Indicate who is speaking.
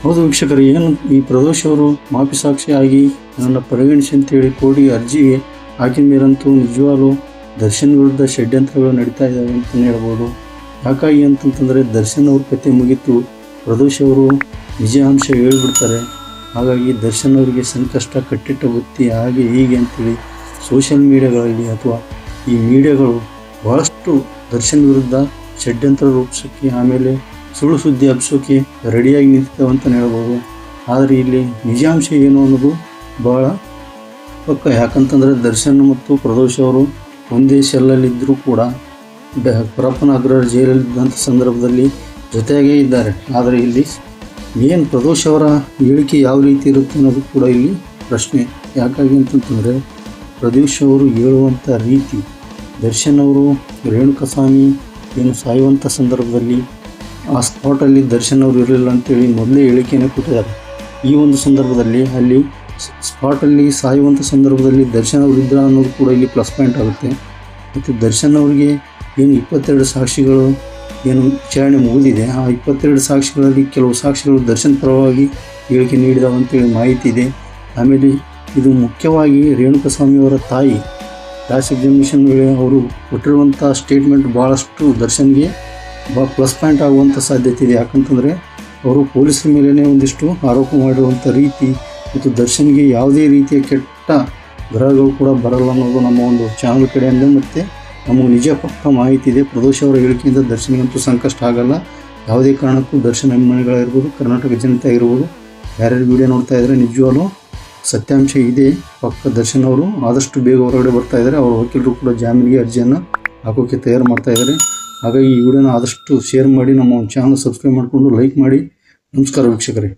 Speaker 1: ಹೌದು ವೀಕ್ಷಕರೇ, ಏನು ಈ ಪ್ರದೋಷ್ ಅವರು ಮಾಪಿ ಸಾಕ್ಷಿಯಾಗಿ ನನ್ನ ಪರಿಗಣಿಸಿ ಅಂತೇಳಿ ಕೋರ್ಟಿಗೆ ಅರ್ಜಿಗೆ ಹಾಕಿದ ಮೇಲಂತೂ ನಿಜವಾಗ್ಲೂ ದರ್ಶನ್ ವಿರುದ್ಧ ಷಡ್ಯಂತ್ರಗಳು ನಡೀತಾ ಇದ್ದಾವೆ ಅಂತಲೇ ಹೇಳ್ಬೋದು. ಯಾಕಾಗಿ ಅಂತಂತಂದರೆ ದರ್ಶನ್ ಅವ್ರ ಕತೆ ಮುಗಿತು, ಪ್ರದೋಷ್ ಅವರು ನಿಜಾಂಶ ಹೇಳಿಬಿಡ್ತಾರೆ. ಹಾಗಾಗಿ ದರ್ಶನ್ ಅವರಿಗೆ ಸಂಕಷ್ಟ ಕಟ್ಟಿಟ್ಟ ಬುತ್ತಿ ಹಾಗೆ ಹೀಗೆ ಅಂತೇಳಿ ಸೋಷಿಯಲ್ ಮೀಡಿಯಾಗಳಲ್ಲಿ ಅಥವಾ ಈ ಮೀಡಿಯಾಗಳು ಬಹಳಷ್ಟು ದರ್ಶನ್ ವಿರುದ್ಧ ಷಡ್ಯಂತ್ರ ರೂಪಿಸೋಕ್ಕೆ ಆಮೇಲೆ ಸುಳ್ಳು ಸುದ್ದಿ ಹಬ್ಸೋಕೆ ರೆಡಿಯಾಗಿ ನಿಂತಿದ್ದಾವೆ ಅಂತಲೇ ಹೇಳ್ಬೋದು. ಆದರೆ ಇಲ್ಲಿ ನಿಜಾಂಶ ಏನು ಅನ್ನೋದು ಭಾಳ ಪಕ್ಕ. ಯಾಕಂತಂದರೆ ದರ್ಶನ್ ಮತ್ತು ಪ್ರದೋಷ್ ಅವರು ಒಂದೇ ಸೆಲ್ಲಲ್ಲಿದ್ದರೂ ಕೂಡ ಪರಪ್ಪನ ಅಗ್ರಹಾರ ಜೈಲಲ್ಲಿದ್ದಂಥ ಸಂದರ್ಭದಲ್ಲಿ ಜೊತೆಯಾಗೇ ಇದ್ದಾರೆ. ಆದರೆ ಇಲ್ಲಿ ಏನು ಪ್ರದೋಷ್ ಅವರ ಹೇಳಿಕೆ ಯಾವ ರೀತಿ ಇರುತ್ತೆ ಅನ್ನೋದು ಕೂಡ ಇಲ್ಲಿ ಪ್ರಶ್ನೆ. ಯಾಕಾಗಿ ಅಂತಂತಂದರೆ ಪ್ರದೋಷ್ ಅವರು ಹೇಳುವಂಥ ರೀತಿ, ದರ್ಶನ್ ಅವರು ರೇಣುಕಸ್ವಾಮಿ ಏನು ಸಾಯುವಂಥ ಸಂದರ್ಭದಲ್ಲಿ ಆ ಸ್ಪಾಟಲ್ಲಿ ದರ್ಶನ್ ಅವರು ಇರಲಿಲ್ಲ ಅಂತೇಳಿ ಮೊದಲೇ ಹೇಳಿಕೆಯನ್ನು ಕೊಟ್ಟಿದ್ದಾರೆ. ಈ ಒಂದು ಸಂದರ್ಭದಲ್ಲಿ ಅಲ್ಲಿ ಸ್ಪಾಟಲ್ಲಿ ಸಾಯುವಂಥ ಸಂದರ್ಭದಲ್ಲಿ ದರ್ಶನ್ ಅವರು ಇದ್ರ ಅನ್ನೋದು ಕೂಡ ಇಲ್ಲಿ ಪ್ಲಸ್ ಪಾಯಿಂಟ್ ಆಗುತ್ತೆ. ಮತ್ತು ದರ್ಶನ್ ಅವರಿಗೆ ಏನು 22 ಸಾಕ್ಷಿಗಳು ಏನು ವಿಚಾರಣೆ ಮುಗಿದಿದೆ, ಆ 22 ಸಾಕ್ಷಿಗಳಲ್ಲಿ ಕೆಲವು ಸಾಕ್ಷಿಗಳು ದರ್ಶನ್ ಪರವಾಗಿ ಹೇಳಿಕೆ ನೀಡಿದವು ಅಂತೇಳಿ ಮಾಹಿತಿ ಇದೆ. ಆಮೇಲೆ ಇದು ಮುಖ್ಯವಾಗಿ ರೇಣುಕಸ್ವಾಮಿಯವರ ತಾಯಿ ಕ್ಲಾಸ್ ಎಕ್ಸಾಮಿನೇಷನ್ ವೇಳೆ ಅವರು ಕೊಟ್ಟಿರುವಂಥ ಸ್ಟೇಟ್ಮೆಂಟ್ ಭಾಳಷ್ಟು ದರ್ಶನ್ಗೆ ಪ್ಲಸ್ ಪಾಯಿಂಟ್ ಆಗುವಂಥ ಸಾಧ್ಯತೆ ಇದೆ. ಯಾಕಂತಂದರೆ ಅವರು ಪೊಲೀಸರ ಮೇಲೇ ಒಂದಿಷ್ಟು ಆರೋಪ ಮಾಡಿರುವಂಥ ರೀತಿ ಮತ್ತು ದರ್ಶನ್ಗೆ ಯಾವುದೇ ರೀತಿಯ ಕೆಟ್ಟ ಗ್ರಹಗಳು ಕೂಡ ಬರಲ್ಲ ಅನ್ನೋದು ನಮ್ಮ ಒಂದು ಚಾನಲ್ ಕಡೆಯಿಂದ ಮತ್ತು ನಮಗೆ ನಿಜ ಪಕ್ಕ ಮಾಹಿತಿ ಇದೆ. ಪ್ರದೋಷ್ ಅವರ ಹೇಳಿಕೆಯಿಂದ ದರ್ಶನ್ಗಂತೂ ಸಂಕಷ್ಟ ಆಗಲ್ಲ. ಯಾವುದೇ ಕಾರಣಕ್ಕೂ ದರ್ಶನ್ ಅಭಿಮಾನಿಗಳಿರ್ಬೋದು, ಕರ್ನಾಟಕ ಜನತೆ ಆಗಿರ್ಬೋದು, ಯಾರ್ಯಾರು ವಿಡಿಯೋ ನೋಡ್ತಾ ಇದ್ದಾರೆ ನಿಜವಾಗ್ಲೂ ಸತ್ಯಾಂಶ ಇದೆ ಪಕ್ಕ. ದರ್ಶನ್ ಅವರು ಆದಷ್ಟು ಬೇಗ ಹೊರಗಡೆ ಬರ್ತಾ ಇದ್ದಾರೆ. ಅವರ ವಕೀಲರು ಕೂಡ ಜಾಮೀನಿಗೆ ಅರ್ಜಿಯನ್ನು ಹಾಕೋಕ್ಕೆ ತಯಾರು ಮಾಡ್ತಾ ಇದ್ದಾರೆ. ಹಾಗಾಗಿ ಈ ವಿಡಿಯೋನ ಆದಷ್ಟು ಶೇರ್ ಮಾಡಿ, ನಮ್ಮ ಚಾನಲ್ ಸಬ್ಸ್ಕ್ರೈಬ್ ಮಾಡಿಕೊಂಡು ಲೈಕ್ ಮಾಡಿ. ನಮಸ್ಕಾರ ವೀಕ್ಷಕರೇ.